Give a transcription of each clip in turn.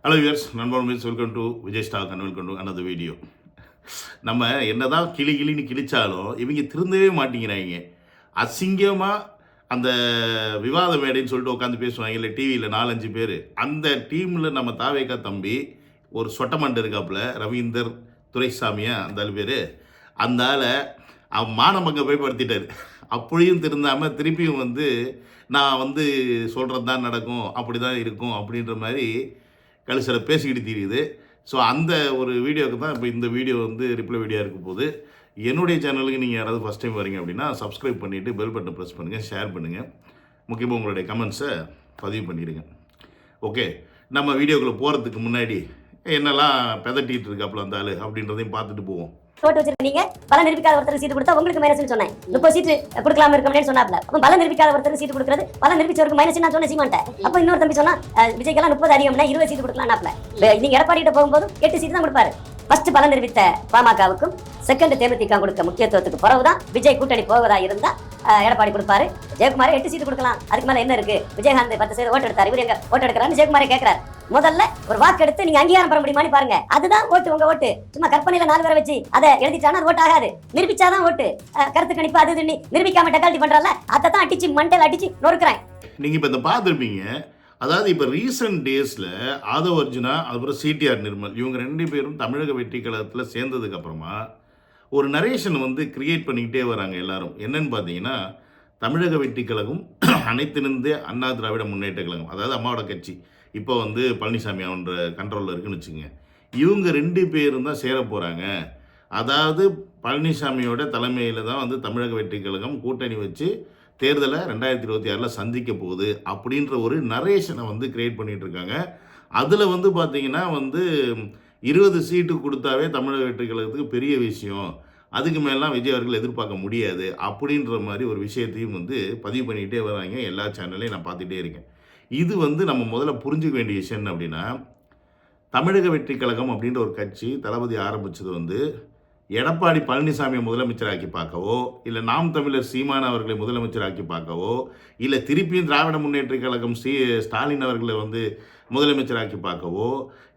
Hello viewers, நண்பர் means welcome to Vijay stock and welcome to another video. நம்ம என்னதான் கிளின்னு கிழிச்சாலும் இவங்க திருந்தவே மாட்டேங்கிறாங்க. அசிங்கமாக அந்த விவாத மேடைன்னு சொல்லிட்டு உட்காந்து பேசுவாங்க இல்லை டிவியில் 4-5 பேர். அந்த டீமில் நம்ம தாவேக்கா தம்பி ஒரு சொட்டமண்டை இருக்காப்புல ரவீந்தர் துரைசாமியா அந்த ஆள் பேர். அந்த ஆளை அவன் மானமங்க போய் படுத்திட்டார். அப்படியும் திருந்தாமல் திருப்பியும் நான் சொல்கிறது தான் நடக்கும், அப்படி தான் இருக்கும் அப்படின்ற மாதிரி கழிச்சலை பேசிக்கிட்டு தெரியுது. ஸோ அந்த ஒரு வீடியோவுக்கு தான் இப்போ இந்த வீடியோ ரிப்ளை வீடியோ இருக்கும் போது, என்னுடைய சேனலுக்கு நீங்கள் யாராவது ஃபஸ்ட் டைம் வரீங்க அப்படின்னா சப்ஸ்கிரைப் பண்ணிவிட்டு பெல் பட்டனை ப்ரெஸ் பண்ணுங்கள், ஷேர் பண்ணுங்கள், முக்கியமாக உங்களுடைய கமெண்ட்ஸை பதிவு பண்ணிடுங்க. ஓகே, நம்ம வீடியோக்குள்ளே போகிறதுக்கு முன்னாடி என்னெல்லாம் பெதட்டிகிட்டு இருக்காப்புல அந்த ஆள் அப்படின்றதையும் பார்த்துட்டு போவோம். போட்டு வச்சிருக்கீங்க. பல நிரூபிக்காத ஒருத்தர் சீட்டு கொடுத்தா உங்களுக்கு மைனஸ் சொன்னேன். 30 சீட்டு கொடுக்கலாம இருக்கணும்னு சொன்னாப்ல. அப்ப பல நிரூபிக்காத ஒருத்தர் சீட்டு கொடுக்கிறது பல நிரூபிச்சவருக்கு மைனஸ் நான் சொன்ன சீமான்ட்ட. அப்ப இன்னொரு தம்பி சொன்னா விஜய்க்கெல்லாம் 30 அதிகம்னா 20 சீட்டு கொடுக்கலாம்னாப்ல. நீங்க எடப்பாடி கிட்ட போகும்போது 8 சீட்டு தான் கொடுப்பாரு. ஃபர்ஸ்ட் பல நிரூபித்த பாமகவுக்கும் செகண்ட் தேமுதிக கொடுக்க முக்கியத்துவத்துக்கு பிறகுதான் விஜய் கூட்டணி போவதா இருந்தா எடப்பாடி கொடுப்பாரு. ஜெயக்குமார் 8 சீட்டு கொடுக்கலாம், அதுக்கு மேல என்ன இருக்கு? விஜயகாந்த் 10 ஓட்டு எடுத்தாரு, இவர் எங்க ஓட்டு எடுக்கிறாரு ஜெயக்குமாரே கேட்கிறாரு. முதல்ல ஒரு வாக்கு எடுத்து நீங்க அங்கீகாரம் பெற முடியுமான்னு பாருங்க. அதுதான் ஓட்டு. உங்க ஓட்டு சும்மா கற்பனையில 4 பேரை வச்சு அதை எழுதிட்டானா அது ஓட்டு ஆகாது. நிரூபிச்சாதான் ஓட்டு. கருத்து கணிப்பு அது நிரூபிக்காம டக்கால்ட்டி பண்றல அதை தான் அடிச்சு மண்டையில அடிச்சு நொறுக்குறேன். நீங்க இப்ப இந்த பார்த்துருப்பீங்க. அதாவது இப்போ ரீசெண்ட் டேஸில் ஆதவ் அர்ஜுனா அப்புறம் சிடிஆர் நிர்மல் இவங்க 2 பேரும் தமிழக வெற்றி கழகத்தில் சேர்ந்ததுக்கப்புறமா ஒரு நரேஷன் கிரியேட் பண்ணிக்கிட்டே வராங்க எல்லாரும். என்னன்னு பார்த்தீங்கன்னா, தமிழக வெற்றி கழகம் அனைத்திலிருந்தே அண்ணா திராவிட முன்னேற்ற கழகம், அதாவது அம்மாவோட கட்சி, இப்போ பழனிசாமி அவன்ற கண்ட்ரோலில் இருக்குன்னு வச்சுக்கோங்க. இவங்க 2 பேரும் தான் சேர போகிறாங்க. அதாவது பழனிசாமியோட தலைமையில் தான் தமிழக வெற்றி கழகம் கூட்டணி வச்சு தேர்தலை 2026 சந்திக்க போகுது அப்படின்ற ஒரு நரேஷனை கிரியேட் பண்ணிகிட்டு இருக்காங்க. அதில் பார்த்தீங்கன்னா 20 சீட்டு கொடுத்தாவே தமிழக வெற்றி கழகத்துக்கு பெரிய விஷயம், அதுக்கு மேலாம் விஜய் அவர்கள் எதிர்பார்க்க முடியாது அப்படின்ற மாதிரி ஒரு விஷயத்தையும் பதிவு பண்ணிக்கிட்டே வராங்க. எல்லா சேனல்லையும் நான் பார்த்துட்டே இருக்கேன். இது நம்ம முதல்ல புரிஞ்சுக்க வேண்டிய விஷயம் என்ன அப்படின்னா, தமிழக வெற்றி கழகம் அப்படின்ற ஒரு கட்சி தளபதி ஆரம்பித்தது எடப்பாடி பழனிசாமியை முதலமைச்சராக்கி பார்க்கவோ, இல்லை நாம் தமிழர் சீமான் அவர்களை முதலமைச்சராக்கி பார்க்கவோ, இல்லை திருப்பியும் திராவிட முன்னேற்ற கழகம் ஸ்டாலின் அவர்களை முதலமைச்சராக்கி பார்க்கவோ,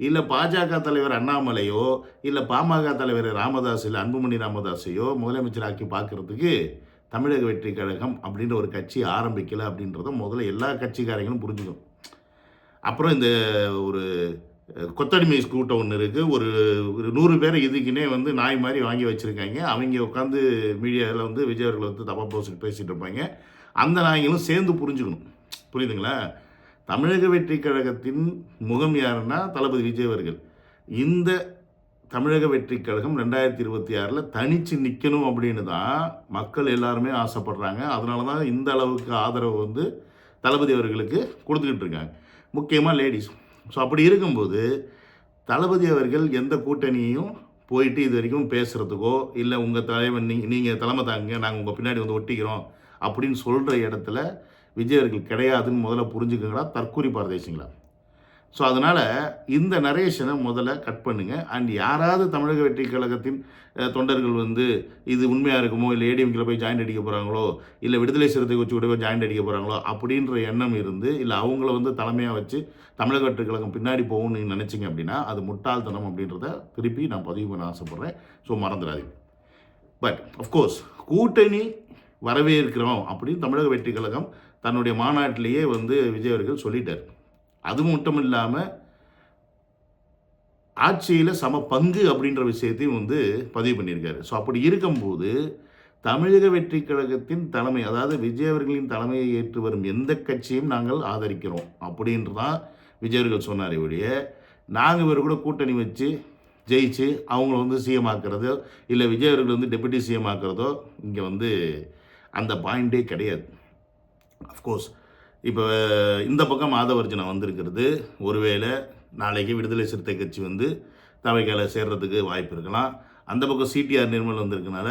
இல்லை பாஜக தலைவர் அண்ணாமலையோ, இல்லை பாமக தலைவர் ராமதாஸ் இல்லை அன்புமணி ராமதாஸையோ முதலமைச்சராக்கி பார்க்கறதுக்கு தமிழக வெற்றி கழகம் அப்படின்ற ஒரு கட்சி ஆரம்பிக்கலை அப்படின்றத முதல்ல எல்லா கட்சிக்காரங்களும் புரிஞ்சுக்கணும். அப்புறம் இந்த ஒரு கொத்தடிமை கூட்டம் ஒன்று இருக்குது. ஒரு 100 பேரை இதுக்குன்னே நாய் மாதிரி வாங்கி வச்சுருக்காங்க. அவங்க உட்காந்து மீடியாவில் விஜய் அவர்களை தப்பாக பேசிகிட்டு இருப்பாங்க. அந்த நாய்களும் சேர்ந்து புரிஞ்சுக்கணும். புரியுதுங்களா? தமிழக வெற்றி கழகத்தின் முகம் யாருன்னா தளபதி விஜய் அவர்கள். இந்த தமிழக வெற்றி கழகம் 2026 தனித்து நிற்கணும் அப்படின்னு தான் மக்கள் எல்லாருமே ஆசைப்படுறாங்க. அதனால தான் இந்த அளவுக்கு ஆதரவு தளபதி அவர்களுக்கு கொடுத்துக்கிட்டு இருக்காங்க, முக்கியமாக லேடிஸ். ஸோ அப்படி இருக்கும்போது தளபதி அவர்கள் எந்த கூட்டணியையும் போயிட்டு இது வரைக்கும் பேசுகிறதுக்கோ, இல்லை உங்கள் தலைவன் நீங்கள் தலைமை தாங்க, நாங்கள் உங்கள் பின்னாடி ஒட்டிக்கிறோம் அப்படின்னு சொல்கிற இடத்துல விஜய் அவர்கள் கிடையாதுன்னு முதல்ல புரிஞ்சுக்கங்களா, தற்கூரி பாரதேசிங்களா? ஸோ அதனால் இந்த நரேஷனை முதல்ல கட் பண்ணுங்கள். அண்ட் யாராவது தமிழக வெற்றி கழகத்தின் தொண்டர்கள் இது உண்மையாக இருக்குமோ, இல்லை ஏடிஎம்கில் போய் ஜாயிண்ட் அடிக்க போகிறாங்களோ, இல்லை விடுதலை சிறுத்தை வச்சு கூட போய் ஜாயிண்ட் அடிக்க போகிறாங்களோ அப்படின்ற எண்ணம் இருந்து, இல்லை அவங்கள தலைமையாக வச்சு தமிழக வெற்றி கழகம் பின்னாடி போகணும்னு நீங்கள் நினச்சிங்க அப்படின்னா அது முட்டாள்தனம் அப்படின்றத திருப்பி நான் பதிவு பண்ண ஆசைப்பட்றேன். ஸோ மறந்துடாதீங்க. பட் அஃப்கோர்ஸ் கூட்டணி வரவேற்கிறோம் அப்படின்னு தமிழக வெற்றி கழகம் தன்னுடைய மாநாட்டிலேயே விஜய் அவர்கள் சொல்லிட்டார். அது மட்டும் இல்லாமல் ஆட்சியில் சம பங்கு அப்படின்ற விஷயத்தையும் பதிவு பண்ணியிருக்காரு. ஸோ அப்படி இருக்கும்போது தமிழக வெற்றி கழகத்தின் தலைமை, அதாவது விஜய் அவர்களின் தலைமையை ஏற்று வரும் எந்த கட்சியும் நாங்கள் ஆதரிக்கிறோம் அப்படின்றதான் விஜய் அவர்கள் சொன்னார். இவருடைய நாங்கள் இவர் கூட கூட்டணி வச்சு ஜெயிச்சு அவங்கள சிஎம் ஆக்கிறதோ, இல்லை விஜய் அவர்கள் டெபுட்டி சிஎம் ஆக்கிறதோ இங்கே அந்த பாயிண்டே கிடையாது. அஃப்கோர்ஸ் இப்போ இந்த பக்கம் ஆதவ் அர்ஜுனா வந்திருக்கிறது, ஒருவேளை நாளைக்கு விடுதலை சிறுத்தை கட்சி தவைக்கால சேர்றதுக்கு வாய்ப்பு இருக்கலாம். அந்த பக்கம் சிடிஆர் நிர்மல் வந்திருக்கனால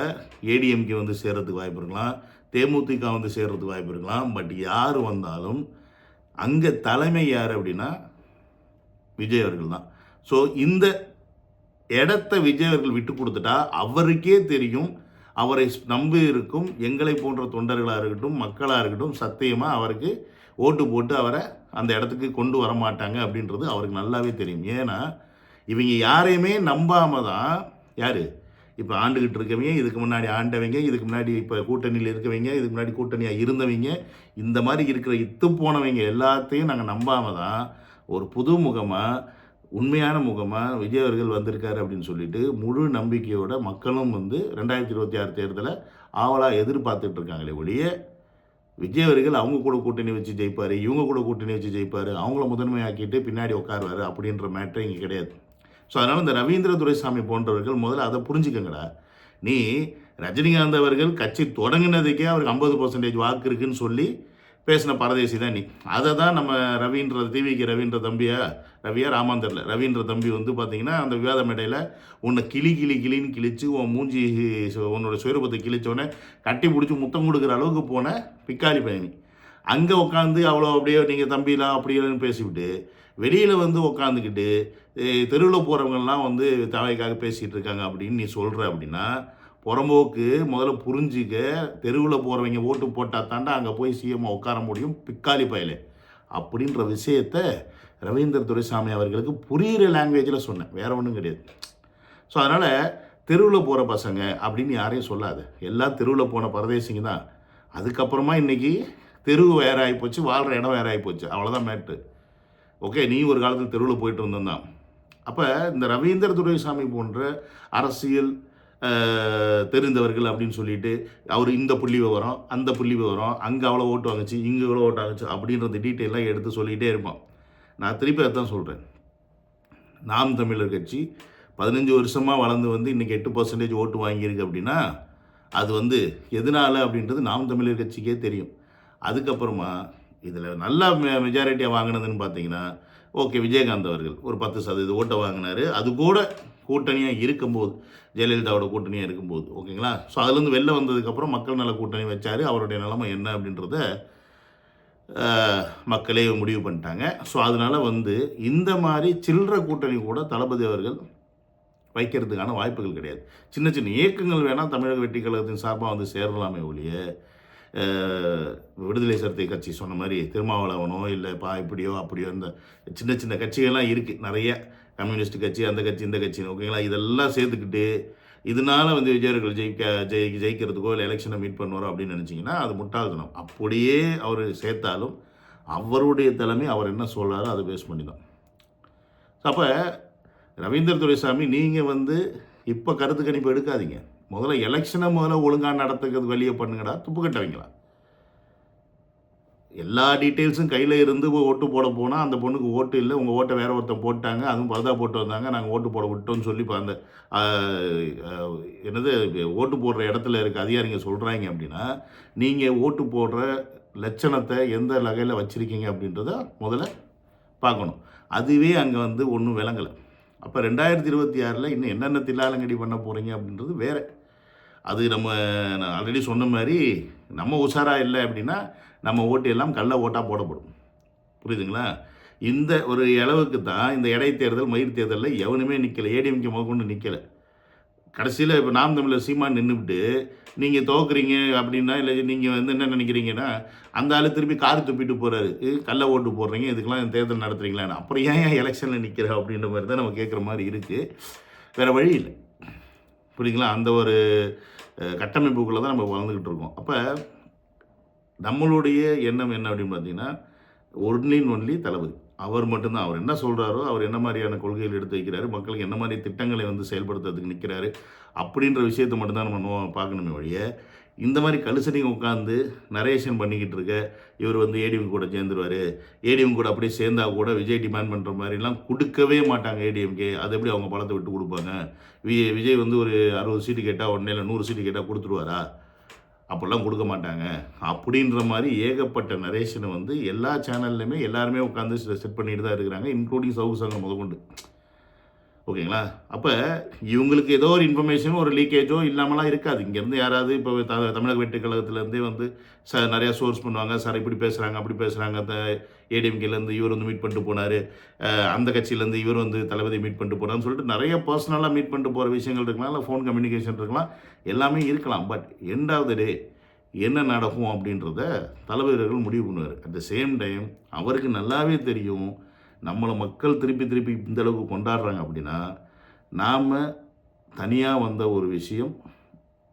ஏடிஎம்கே சேர்றதுக்கு வாய்ப்பு இருக்கலாம், தேமுதிக சேர்றதுக்கு வாய்ப்பு இருக்கலாம். பட் யார் வந்தாலும் அங்கே தலைமை யார் அப்படின்னா விஜய் அவர்கள் தான். ஸோ இந்த இடத்த விஜய் அவர்கள் விட்டு கொடுத்துட்டா அவருக்கே தெரியும், அவரை நம்பி இருக்கும் எங்களை போன்ற தொண்டர்களாக இருக்கட்டும், மக்களாக இருக்கட்டும், சத்தியமாக அவருக்கு ஓட்டு போட்டு அவரை அந்த இடத்துக்கு கொண்டு வர மாட்டாங்க அப்படின்றது அவருக்கு நல்லாவே தெரியும். ஏன்னா இவங்க யாரையுமே நம்பாம தான் யார் இப்போ ஆண்டுகிட்டு இருக்கவங்க, இதுக்கு முன்னாடி ஆண்டவங்க, இதுக்கு முன்னாடி இப்போ கூட்டணியில் இருக்கவங்க, இதுக்கு முன்னாடி கூட்டணியாக இருந்தவங்க, இந்த மாதிரி இருக்கிற இத்து போனவங்க எல்லாத்தையும் நாங்கள் நம்பாம தான் ஒரு புது முகமாக, உண்மையான முகமாக விஜய் அவர்கள் வந்திருக்காரு அப்படின்னு சொல்லிட்டு முழு நம்பிக்கையோட மக்களும் வந்து 2026 தேர்தலை ஆவலாக எதிர்பார்த்துட்டு இருக்காங்களே ஒழிய, விஜய் அவர்கள் அவங்க கூட கூட்டணி வச்சு ஜெயிப்பார், இவங்க கூட கூட்டணி வச்சு ஜெயிப்பார், அவங்கள முதன்மையாக்கிட்டு பின்னாடி உட்காருவார் அப்படின்ற மேட்ரே இங்கே கிடையாது. ஸோ அதனால் இந்த ரவீந்திர துரைசாமி போன்றவர்கள் முதல்ல அதை புரிஞ்சுக்கங்கடா. நீ ரஜினிகாந்த் அவர்கள் கட்சி தொடங்கினதுக்கே அவருக்கு 50% வாக்கு இருக்குன்னு சொல்லி பேசின பரதேசி தான் நீ. அதை தான் நம்ம ரவீந்திர டிவிக்கு ரவீந்திர ரவியா ராமாந்தரில் ரவீந்திர தம்பி வந்து பார்த்தீங்கன்னா அந்த விவாத மேடையில் உன்னை கிளின்னு கிழிச்சு உன் மூஞ்சி உன்னோட சுயரூபத்தை கிழிச்சோடனே கட்டி பிடிச்சி முத்தம் கொடுக்குற அளவுக்கு போன பிக்காளி பயணி. அங்கே உட்காந்து அவ்வளோ அப்படியே நீங்கள் தம்பிலாம் அப்படியேன்னு பேசிவிட்டு வெளியில் வந்து உட்காந்துக்கிட்டு தெருவில் போகிறவங்கெல்லாம் வந்து தேவைக்காக பேசிகிட்டு இருக்காங்க அப்படின்னு நீ சொல்கிற அப்படின்னா, புறம்போக்கு முதல்ல புரிஞ்சிக்க. தெருவில் போகிறவங்க ஓட்டு போட்டால் தாண்டா அங்கே போய் சிஎம்மாக உட்கார முடியும் பிக்காளி பயலே அப்படின்ற விஷயத்தை ரவீந்திர துரைசாமி அவர்களுக்கு புரிகிற லாங்குவேஜில் சொன்னேன், வேறு ஒன்றும் கிடையாது. ஸோ அதனால் தெருவில் போகிற பசங்க அப்படின்னு யாரையும் சொல்லாது, எல்லாம் தெருவில் போன பரதேசிங்க தான். அதுக்கப்புறமா இன்றைக்கி தெரு வேறு ஆகிப்போச்சு, வாழ்கிற இடம் வேறு ஆகிப்போச்சு, அவ்வளோதான் மேட்டு. ஓகே, நீ ஒரு காலத்தில் தெருவில் போயிட்டு இருந்ததான். அப்போ இந்த ரவீந்திர துரைசாமி போன்ற அரசியல் தெரிந்தவர்கள் அப்படின்னு சொல்லிட்டு அவர் இந்த புள்ளி விவரம், அந்த புள்ளி விவரம், அங்கே அவ்வளோ ஓட்டு வாங்குச்சு, இங்கே இவ்வளோ ஓட்டு வாங்குச்சு அப்படின்றது டீட்டெயிலாக எடுத்து சொல்லிகிட்டே இருப்பான். நான் திருப்பி அதான் சொல்கிறேன். நாம் தமிழர் கட்சி 15 வருஷமாக வளர்ந்து வந்து இன்றைக்கி 8% ஓட்டு வாங்கியிருக்கு அப்படின்னா அது வந்து எதனால் அப்படின்றது நாம் தமிழர் கட்சிக்கே தெரியும். அதுக்கப்புறமா இதில் நல்லா மெஜாரிட்டியாக வாங்கினதுன்னு பார்த்தீங்கன்னா, ஓகே, விஜயகாந்த் அவர்கள் ஒரு 10% ஓட்டை வாங்கினார். அது கூட கூட்டணியாக இருக்கும்போது, ஜெயலலிதாவோட கூட்டணியாக இருக்கும்போது, ஓகேங்களா. ஸோ அதுலேருந்து வெளில வந்ததுக்கப்புறம் மக்கள் நல கூட்டணி வச்சார். அவருடைய நிலைமை என்ன அப்படின்றத மக்களே முடிவு பண்ணிட்டாங்க. ஸோ அதனால் வந்து இந்த மாதிரி சில்லற கூட்டணி கூட தளபதி அவர்கள் வைக்கிறதுக்கான வாய்ப்புகள் கிடையாது. சின்ன சின்ன இயக்கங்கள் வேணால் தமிழக வெற்றி கழகத்தின் சார்பாக வந்து சேரலாமே ஒழிய, விடுதலை சிறுத்தை கட்சி சொன்ன மாதிரி திருமாவளவனோ இல்லை இப்படியோ அப்படியோ இந்த சின்ன சின்ன கட்சிகள்லாம் இருக்குது நிறைய, கம்யூனிஸ்ட் கட்சி, அந்த கட்சி, இந்த கட்சி, ஓகேங்களா, இதெல்லாம் சேர்த்துக்கிட்டு இதனால் வந்து விஜயர்கள் ஜெயிக்கிறதுக்கோ இல்லை எலெக்ஷனை மீட் பண்ணுவாரோ அப்படின்னு நினச்சிங்கன்னா அது முட்டாள்தனம். அப்படியே அவர் சேர்த்தாலும் அவருடைய தலைமை அவர் என்ன சொல்கிறாரோ அதை பேஸ் பண்ணி தான். அப்போ ரவீந்திர துரைசாமி, நீங்கள் வந்து இப்போ கருத்து கணிப்பு எடுக்காதீங்க. முதல்ல எலெக்ஷனை ஒழுங்காக நடத்துக்கிறது வெளியே பண்ணுங்கடா, துப்பு கட்டவங்களா. எல்லா டீட்டெயில்ஸும் கையில் இருந்து ஓட்டு போட போனால் அந்த பொண்ணுக்கு ஓட்டு இல்லை, உங்கள் ஓட்டை வேறு ஒருத்தர் போட்டாங்க, அதுவும் பரதா போட்டு வந்தாங்க, நாங்கள் ஓட்டு போட விட்டோம்னு சொல்லி இப்போ அந்த என்னது ஓட்டு போடுற இடத்துல இருக்க அதிகாரிங்க சொல்கிறாங்க அப்படின்னா, நீங்கள் ஓட்டு போடுற லட்சணத்தை எந்த வகையில் வச்சுருக்கீங்க அப்படின்றத முதல்ல பார்க்கணும். அதுவே அங்கே வந்து ஒன்றும் விளங்கலை. அப்போ 2026 இன்னும் என்னென்ன தில்லாலங்கடி பண்ண போகிறீங்க அப்படின்றது வேறு. அது நான் ஆல்ரெடி சொன்ன மாதிரி நம்ம உஷாராக இல்லை அப்படின்னா நம்ம ஓட்டு எல்லாம் கள்ள ஓட்டாக போடப்படும். புரியுதுங்களா. இந்த ஒரு அளவுக்கு தான் இந்த இடைத்தேர்தல் மயிர் தேர்தலில் எவனுமே நிற்கலை, ஏடிஎம்கே முதற்கொண்டு நிற்கலை. கடைசியில் இப்போ நாம் தமிழர் சீமான் நின்றுவிட்டு நீங்கள் தோக்குறீங்க அப்படின்னா, இல்லை நீங்கள் வந்து என்ன நினைக்கிறீங்கன்னா, அந்த ஆள் திருப்பி கார் துப்பிட்டு போகிறாரு, கள்ள ஓட்டு போடுறீங்க, இதுக்கெல்லாம் தேர்தல் நடத்துறீங்களான்னு. அப்புறம் ஏன் எலெக்ஷனில் நிற்கிற அப்படின்ற மாதிரி தான் நம்ம கேட்குற மாதிரி இருக்குது. வேறு வழி இல்லை. புரியுங்களா. அந்த ஒரு கட்டமைப்புக்குள்ளே தான் நம்ம வளர்ந்துக்கிட்டு இருக்கோம். அப்போ நம்மளுடைய எண்ணம் என்ன அப்படின்னு பார்த்தீங்கன்னா, ஒன்லி தளபதி. அவர் மட்டும்தான். அவர் என்ன சொல்கிறாரோ, அவர் என்ன மாதிரியான கொள்கைகள் எடுத்து வைக்கிறாரு, மக்களுக்கு என்ன மாதிரி திட்டங்களை வந்து செயல்படுத்துறதுக்கு நிற்கிறாரு அப்படின்ற விஷயத்தை மட்டும்தான் நம்ம பார்க்கணுமே வழிய, இந்த மாதிரி கலுசடிங்க உட்காந்து நரேஷன் பண்ணிக்கிட்டு இருக்க இவர் வந்து ஏடிஎம் கூட சேர்ந்துருவார், ஏடிஎம் கூட அப்படியே சேர்ந்தால் கூட விஜய் டிமாண்ட் பண்ணுற மாதிரிலாம் கொடுக்கவே மாட்டாங்க ஏடிஎம்கே. அது எப்படி அவங்க பழத்தை விட்டு கொடுப்பாங்க? விஜய் வந்து ஒரு 60 சீட்டு கேட்டால் உடனே இல்லை 100 சீட்டு கேட்டால் கொடுத்துருவாரா? அப்படிலாம் கொடுக்க மாட்டாங்க அப்படின்ற மாதிரி ஏகப்பட்ட நரேஷனை வந்து எல்லா சேனல்லையுமே எல்லாருமே உட்காந்து செட் பண்ணிட்டு தான் இருக்கிறாங்க, இன்க்ளூடிங் சவுக்கு சங்கம் முதற்கொண்டு. ஓகேங்களா. அப்போ இவங்களுக்கு ஏதோ ஒரு இன்ஃபர்மேஷனோ ஒரு லீக்கேஜோ இல்லாமலாம் இருக்காது. இங்கேருந்து யாராவது இப்போ தமிழக வெற்றி கழகத்துலேருந்தே வந்து நிறையா சோர்ஸ் பண்ணுவாங்க, சார் இப்படி பேசுகிறாங்க அப்படி பேசுகிறாங்க, ஏடிஎம்கேலேருந்து இவர் வந்து மீட் பண்ணிட்டு போனார், அந்த கட்சியிலேருந்து இவர் வந்து தளபதி மீட் பண்ணிட்டு போனார்னு சொல்லிட்டு நிறைய பர்சனலாக மீட் பண்ணிட்டு போகிற விஷயங்கள் இருக்கலாம், இல்லை ஃபோன் கம்யூனிகேஷன் இருக்கலாம், எல்லாமே இருக்கலாம். பட் எண்ட் ஆஃப் த டே என்ன நடக்கும் அப்படின்றத தலைவர்கள் முடிவு பண்ணுவார். அட் த சேம் டைம் அவருக்கு நல்லாவே தெரியும், நம்மளை மக்கள் திருப்பி திருப்பி இந்த அளவுக்கு கொண்டாடுறாங்க அப்படின்னா, நாம் தனியாக வந்த ஒரு விஷயம்,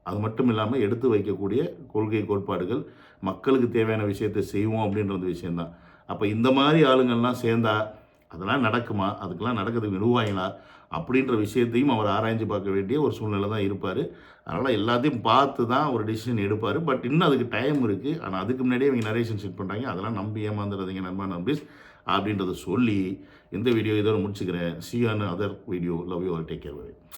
அது மட்டும் இல்லாமல் எடுத்து வைக்கக்கூடிய கொள்கை கோட்பாடுகள், மக்களுக்கு தேவையான விஷயத்தை செய்வோம் அப்படின்றது விஷயந்தான். அப்போ இந்த மாதிரி ஆளுங்கள்லாம் சேர்ந்தா அதெல்லாம் நடக்குமா, அதுக்கெல்லாம் நடக்கிறதுக்கு விடுவாங்களா அப்படின்ற விஷயத்தையும் அவர் ஆராய்ஞ்சு பார்க்க வேண்டிய ஒரு சூழ்நிலை தான் இருப்பார். அதனால் எல்லாத்தையும் பார்த்து தான் ஒரு டிசிஷன் எடுப்பார். பட் இன்னும் அதுக்கு டைம் இருக்குது. ஆனால் அதுக்கு முன்னாடியே இவங்க நரேஷன் செட் பண்ணுறாங்க. அதெல்லாம் நம்பி ஏமாந்துடாதீங்க நண்பா நம்பிஸ் அப்படின்றத சொல்லி இந்த வீடியோ இதோட முடிச்சுக்கிறேன். See you on other video. Love you all. Take care. Bye.